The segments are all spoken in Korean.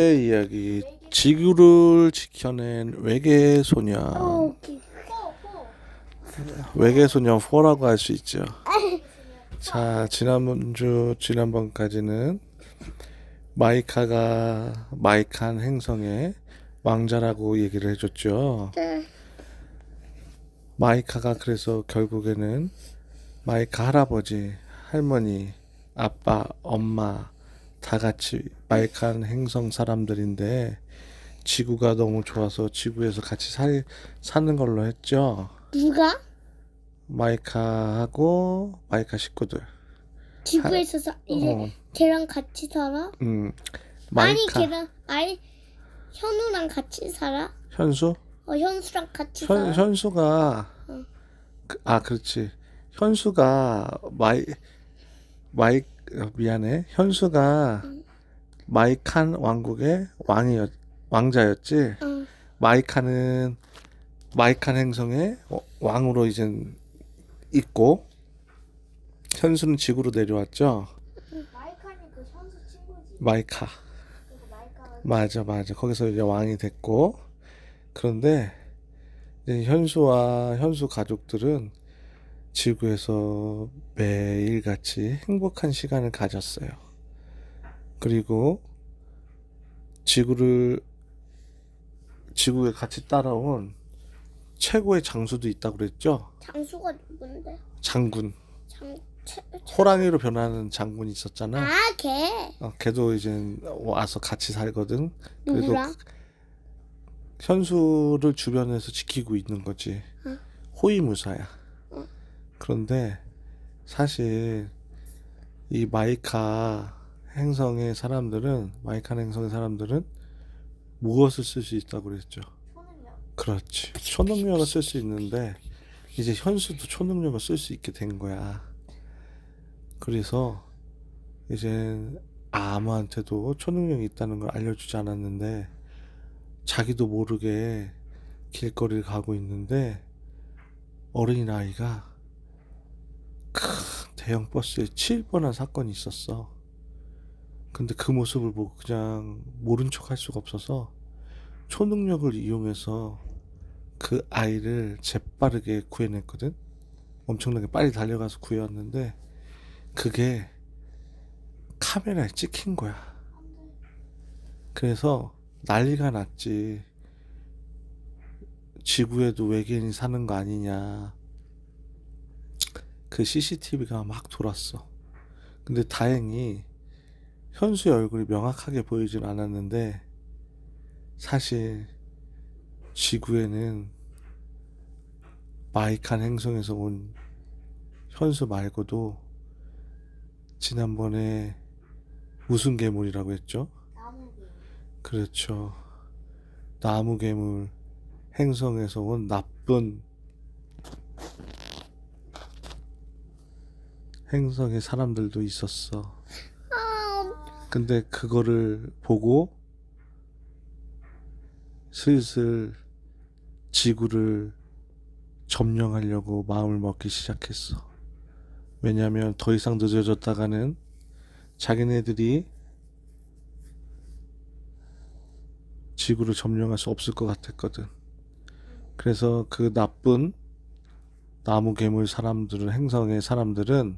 오늘의 이야기 지구를 지켜낸 외계 소년. 오케이. 외계 소년 4라고 할 수 있죠. 자, 지난번까지는 마이카가 마이칸 행성의 왕자라고 얘기를 해줬죠. 네. 마이카가 그래서 결국에는 마이카 할아버지, 할머니, 아빠, 엄마 다 같이 마이칸 행성 사람들인데 지구가 너무 좋아서 지구에서 같이 사는 걸로 했죠. 누가? 마이카하고 마이카 식구들. 지구에서 이제 어, 걔랑 같이 살아? 마이카 아니 현우랑 같이 살아? 현수? 현수랑 같이 살아? 현수가 어. 그렇지. 현수가 미안해. 현수가 마이칸 왕국의 왕자였지. 어. 마이칸은 마이칸 행성의 왕으로 이제 있고 현수는 지구로 내려왔죠. 마이칸이 그 현수 친구지. 마이카. 그리고 마이카가 맞아. 거기서 이제 왕이 됐고 그런데 이제 현수와 현수 가족들은 지구에서 매일같이 행복한 시간을 가졌어요. 그리고 지구에 같이 따라온 최고의 장수도 있다고 그랬죠. 장수가 누군데? 장군. 장 호랑이로 변하는 장군이 있었잖아. 걔. 걔도 이제 와서 같이 살거든. 그래도 누구랑? 현수를 주변에서 지키고 있는 거지. 응. 호위무사야. 응. 그런데 사실 이 마이칸 행성의 사람들은 무엇을 쓸 수 있다고 그랬죠? 초능력. 그렇지. 초능력을 쓸 수 있는데 이제 현수도 초능력을 쓸 수 있게 된 거야. 그래서 이제 아무한테도 초능력이 있다는 걸 알려주지 않았는데 자기도 모르게 길거리를 가고 있는데 어린아이가 큰 대형 버스에 치일 뻔한 사건이 있었어. 근데 그 모습을 보고 그냥 모른 척 할 수가 없어서 초능력을 이용해서 그 아이를 재빠르게 구해냈거든. 엄청나게 빨리 달려가서 구해왔는데 그게 카메라에 찍힌 거야. 그래서 난리가 났지. 지구에도 외계인이 사는 거 아니냐. 그 CCTV가 막 돌았어. 근데 다행히 현수의 얼굴이 명확하게 보이진 않았는데 사실 지구에는 마이칸 행성에서 온 현수 말고도 지난번에 무슨 괴물이라고 했죠? 나무개. 그렇죠. 나무 괴물 행성에서 온 나쁜 행성의 사람들도 있었어. 근데 그거를 보고 슬슬 지구를 점령하려고 마음을 먹기 시작했어. 왜냐면 더 이상 늦어졌다가는 자기네들이 지구를 점령할 수 없을 것 같았거든. 그래서 그 나쁜 나무 괴물 사람들은 행성의 사람들은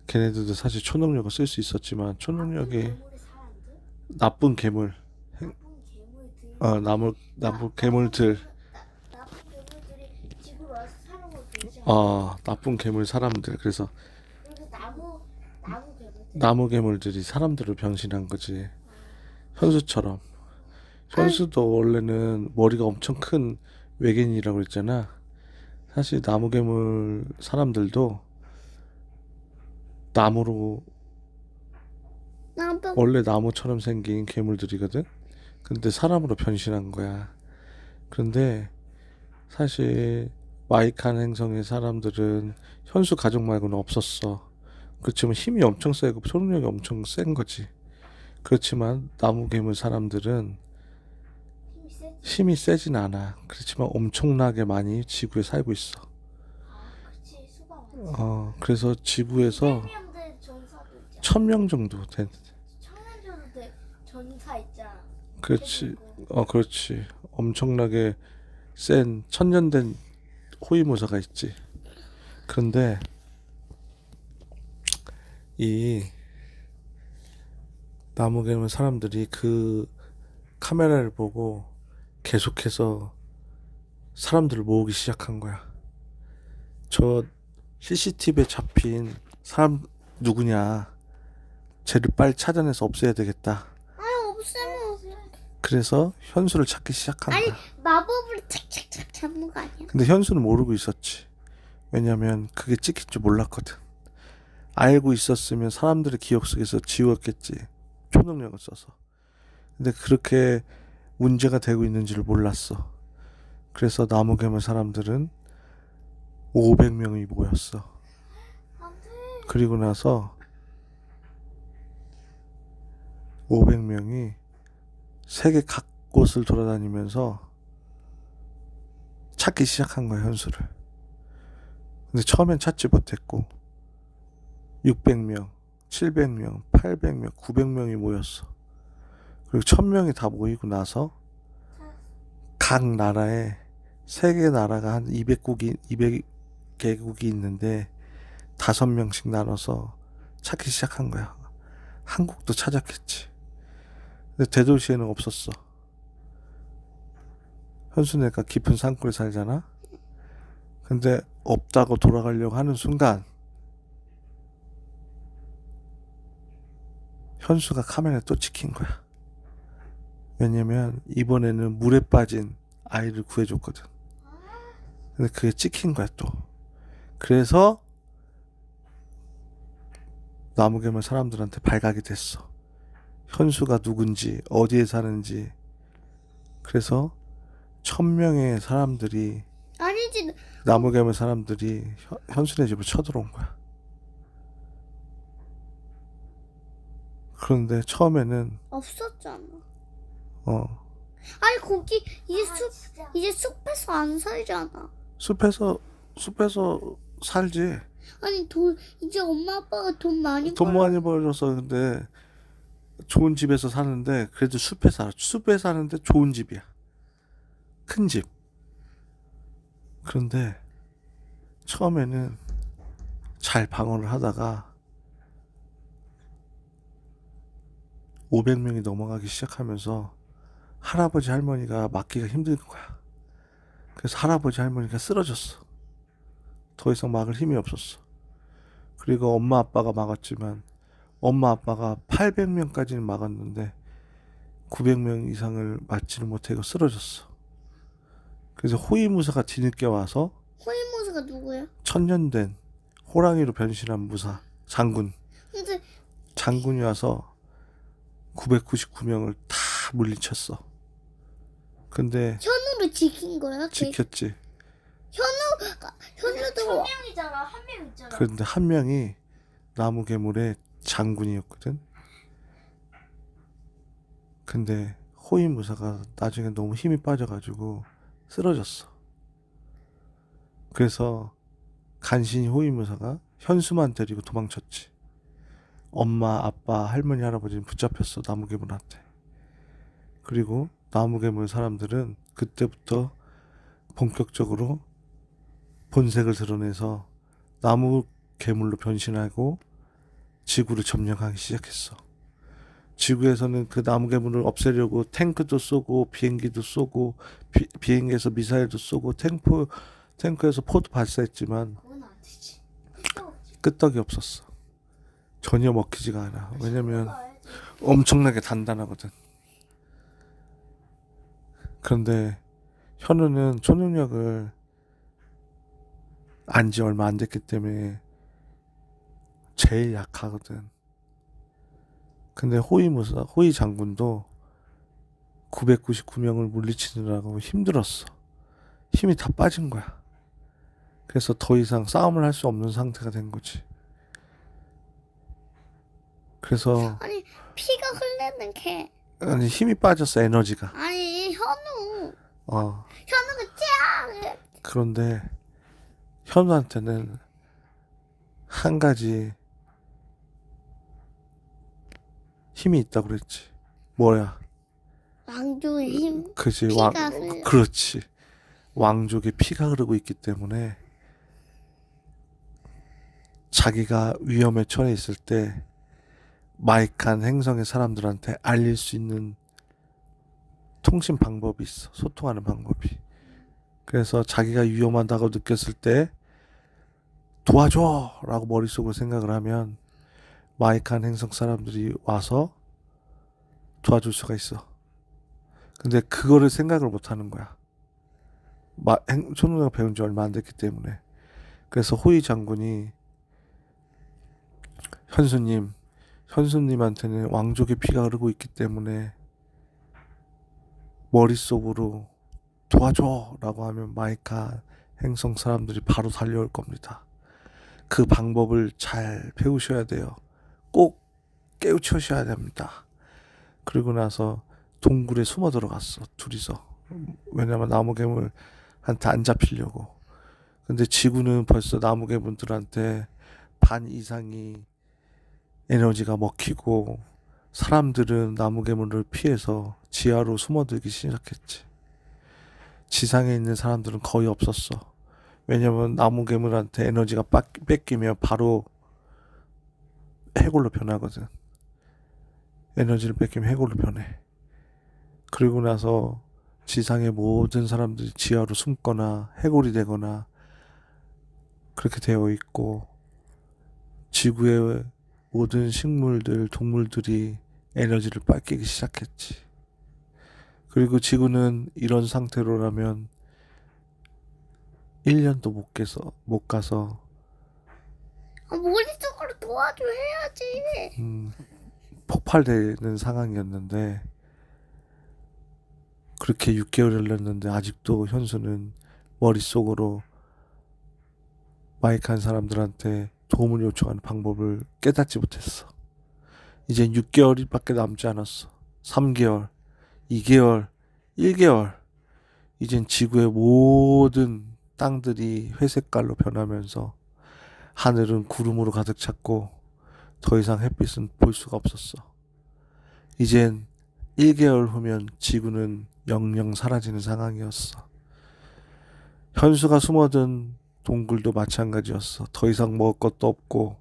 걔네들도 사실 초능력을 쓸 수 있었지만 초능력이 괴물의 사람들? 나쁜 괴물 나쁜 괴물들. 나무 괴물들 나쁜 괴물들이 지구로 와서 사는 걸 보지. 나쁜 괴물 사람들. 그래서 그리고 나무 괴물들. 나무 괴물들이 사람들로 변신한 거지. 현수처럼. 현수도 원래는 머리가 엄청 큰 외계인이라고 했잖아. 사실 나무 괴물 사람들도 나무로 원래 나무처럼 생긴 괴물들이거든. 근데 사람으로 변신한 거야. 그런데 사실 마이칸 행성의 사람들은 현수 가족 말고는 없었어. 그렇지만 힘이 엄청 세고 초능력이 엄청 센 거지. 그렇지만 나무 괴물 사람들은 힘이 세지. 힘이 세진 않아. 그렇지만 엄청나게 많이 지구에 살고 있어. 그치. 수가 많지. 그래서 지구에서 생명대 전사도 있잖아. 1000명 정도 된. 천년전대 전사 있잖아. 그렇지. 그렇지. 엄청나게 센 천년된 호위무사가 있지. 그런데 이 나무개미 사람들이 그 카메라를 보고 계속해서 사람들을 모으기 시작한 거야. 저 CCTV에 잡힌 사람 누구냐? 쟤를 빨리 찾아내서 없애야 되겠다. 아, 없애면. 그래서 현수를 찾기 시작한 아니, 거야. 마법으로 착착착 잡는 거 아니야? 근데 현수는 모르고 있었지. 왜냐면 그게 찍힐 줄 몰랐거든. 알고 있었으면 사람들의 기억 속에서 지웠겠지. 초능력을 써서. 근데 그렇게 문제가 되고 있는지를 몰랐어. 그래서 나무괴물 사람들은 500명이 모였어. 안돼. 그리고 나서 500명이 세계 각 곳을 돌아다니면서 찾기 시작한 거야, 현수를. 근데 처음엔 찾지 못했고 600명, 700명, 800명, 900명이 모였어. 그리고 1000명이 다 모이고 나서 각 나라에 세계 나라가 한 200개국이 있는데 5명씩 나눠서 찾기 시작한 거야. 한국도 찾았겠지. 근데 대도시에는 없었어. 현수네가 깊은 산골에 살잖아. 근데 없다고 돌아가려고 하는 순간 현수가 카메라에 또 찍힌 거야. 왜냐면 이번에는 물에 빠진 아이를 구해줬거든. 근데 그게 찍힌 거야 또. 그래서 나무괴물 사람들한테 발각이 됐어. 현수가 누군지, 어디에 사는지. 그래서 1000명의 사람들이, 아니지. 나무괴물 사람들이 현수네 집을 쳐들어온 거야. 그런데 처음에는 없었잖아. 어 아니, 거기 진짜. 이제 숲에서 안 살잖아. 숲에서 살지. 아니, 이제 엄마 아빠가 돈 많이 돈 벌어. 많이 벌어서. 근데 좋은 집에서 사는데 그래도 숲에 살아. 숲에 사는데 좋은 집이야. 큰 집. 그런데 처음에는 잘 방어를 하다가 500명이 넘어가기 시작하면서 할아버지 할머니가 막기가 힘든 거야. 그래서 할아버지 할머니가 쓰러졌어. 더 이상 막을 힘이 없었어. 그리고 엄마 아빠가 막았지만 엄마 아빠가 800명까지는 막았는데 900명 이상을 막지를 못하고 쓰러졌어. 그래서 호위무사가 뒤늦게 와서 호위무사가 누구야? 천년된 호랑이로 변신한 무사 장군 근데 장군이 와서 999명을 다 물리쳤어. 근데 현우를 지킨 거야? 지켰지. 현우도 1000명이잖아. 한 명 있잖아. 그런데 한 명이 나무괴물의 장군이었거든. 근데 호위무사가 나중에 너무 힘이 빠져가지고 쓰러졌어. 그래서 간신히 호위무사가 현수만 데리고 도망쳤지. 엄마, 아빠, 할머니, 할아버지는 붙잡혔어, 나무괴물한테. 그리고 나무괴물 사람들은 그때부터 본격적으로 본색을 드러내서 나무괴물로 변신하고 지구를 점령하기 시작했어. 지구에서는 그 나무괴물을 없애려고 탱크도 쏘고 비행기도 쏘고 비행기에서 미사일도 쏘고 탱크에서 포도 발사했지만 그건 안 되지. 끄떡이 없었어. 전혀 먹히지가 않아. 왜냐면 알지. 엄청나게 단단하거든. 그런데 현우는 초능력을 안지 얼마 안 됐기 때문에 제일 약하거든. 근데 호위 장군도 999명을 물리치느라고 힘들었어. 힘이 다 빠진 거야. 그래서 더 이상 싸움을 할 수 없는 상태가 된 거지. 그래서 아니, 피가 흐르는 개. 아니 힘이 빠졌어, 에너지가. 아니, 현우가 짱. 그런데 현우한테는 한 가지 힘이 있다고 그랬지. 뭐야? 왕조의 힘. 그지 피가 왕 흘러. 그렇지 왕족의 피가 흐르고 있기 때문에 자기가 위험에 처해 있을 때 마이칸 행성의 사람들한테 알릴 수 있는 통신 방법이 있어. 소통하는 방법이. 그래서 자기가 위험하다고 느꼈을 때 도와줘! 라고 머릿속으로 생각을 하면 마이칸 행성 사람들이 와서 도와줄 수가 있어. 근데 그거를 생각을 못 하는 거야. 초능력 배운 지 얼마 안 됐기 때문에. 그래서 호위 장군이 현수님한테는 왕족의 피가 흐르고 있기 때문에 머릿속으로 도와줘! 라고 하면 마이칸 행성 사람들이 바로 달려올 겁니다. 그 방법을 잘 배우셔야 돼요. 꼭 깨우쳐셔야 됩니다. 그리고 나서 동굴에 숨어 들어갔어. 둘이서. 왜냐면 나무괴물한테 안 잡히려고. 근데 지구는 벌써 나무괴물들한테 반 이상이 에너지가 먹히고 사람들은 나무괴물을 피해서 지하로 숨어들기 시작했지. 지상에 있는 사람들은 거의 없었어. 왜냐면 나무괴물한테 에너지가 뺏기면 바로 해골로 변하거든. 에너지를 뺏기면 해골로 변해. 그리고 나서 지상의 모든 사람들이 지하로 숨거나 해골이 되거나 그렇게 되어 있고 지구의 모든 식물들, 동물들이 에너지를 뺏기기 시작했지. 그리고 지구는 이런 상태로라면 1년도 못 가서 머릿속으로 도와줘 해야지. 폭발되는 상황이었는데 그렇게 6개월을 흘렀는데 아직도 현수는 머릿속으로 마이칸 사람들한테 도움을 요청하는 방법을 깨닫지 못했어. 이젠 6개월밖에 남지 않았어. 3개월, 2개월, 1개월. 이젠 지구의 모든 땅들이 회색깔로 변하면서 하늘은 구름으로 가득 찼고 더 이상 햇빛은 볼 수가 없었어. 이젠 1개월 후면 지구는 영영 사라지는 상황이었어. 현수가 숨어든 동굴도 마찬가지였어. 더 이상 먹을 것도 없고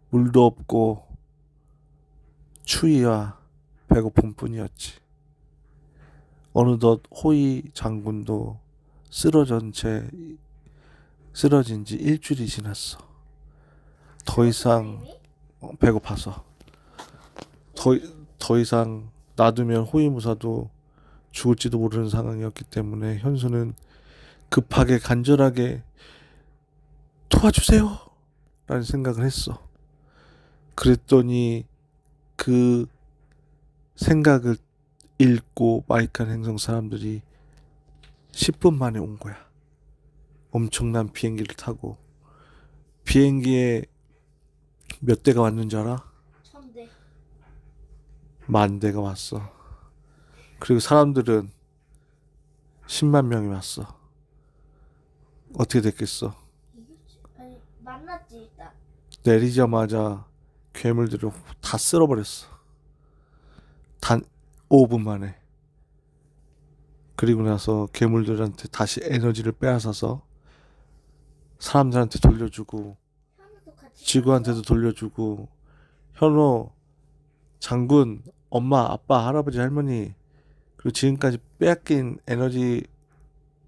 물도 없고 추위와 배고픔뿐이었지. 어느덧 호위 장군도 쓰러진 지 일주일이 지났어. 더 이상 배고파서 더 이상 놔두면 호위무사도 죽을지도 모르는 상황이었기 때문에 현수는 급하게 간절하게 도와주세요 라는 생각을 했어. 그랬더니 그 생각을 읽고 마이칸 행성 사람들이 10분 만에 온 거야. 엄청난 비행기를 타고. 비행기에 몇 대가 왔는 줄 알아? 1000대. 10,000대가 왔어. 그리고 사람들은 10만 명이 왔어. 어떻게 됐겠어? 아니 만났지 일단. 내리자마자 괴물들을 다 쓸어버렸어. 단 5분 만에. 그리고 나서 괴물들한테 다시 에너지를 빼앗아서 사람들한테 돌려주고 현우도 같이 지구한테도 돌려주고 현호, 장군, 엄마, 아빠, 할아버지, 할머니 그리고 지금까지 빼앗긴 에너지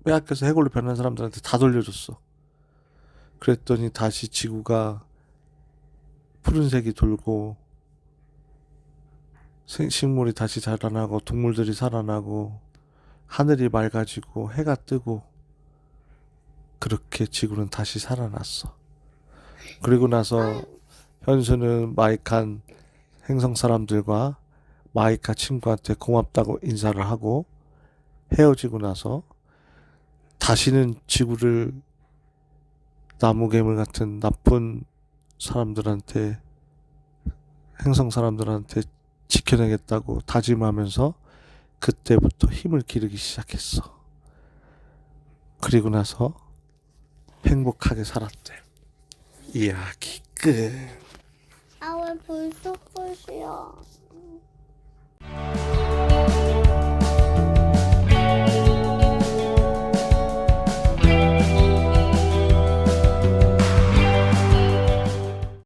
빼앗겨서 해골로 변한 사람들한테 다 돌려줬어. 그랬더니 다시 지구가 푸른색이 돌고 식물이 다시 자라나고 동물들이 살아나고 하늘이 맑아지고 해가 뜨고 그렇게 지구는 다시 살아났어. 그리고 나서 현수는 마이칸 행성 사람들과 마이카 친구한테 고맙다고 인사를 하고 헤어지고 나서 다시는 지구를 나무괴물 같은 나쁜 사람들한테 행성 사람들한테 지켜내겠다고 다짐하면서 그때부터 힘을 기르기 시작했어. 그리고 나서 행복하게 살았대. 이야기 끝. 아, 왜 벌써 끝이야?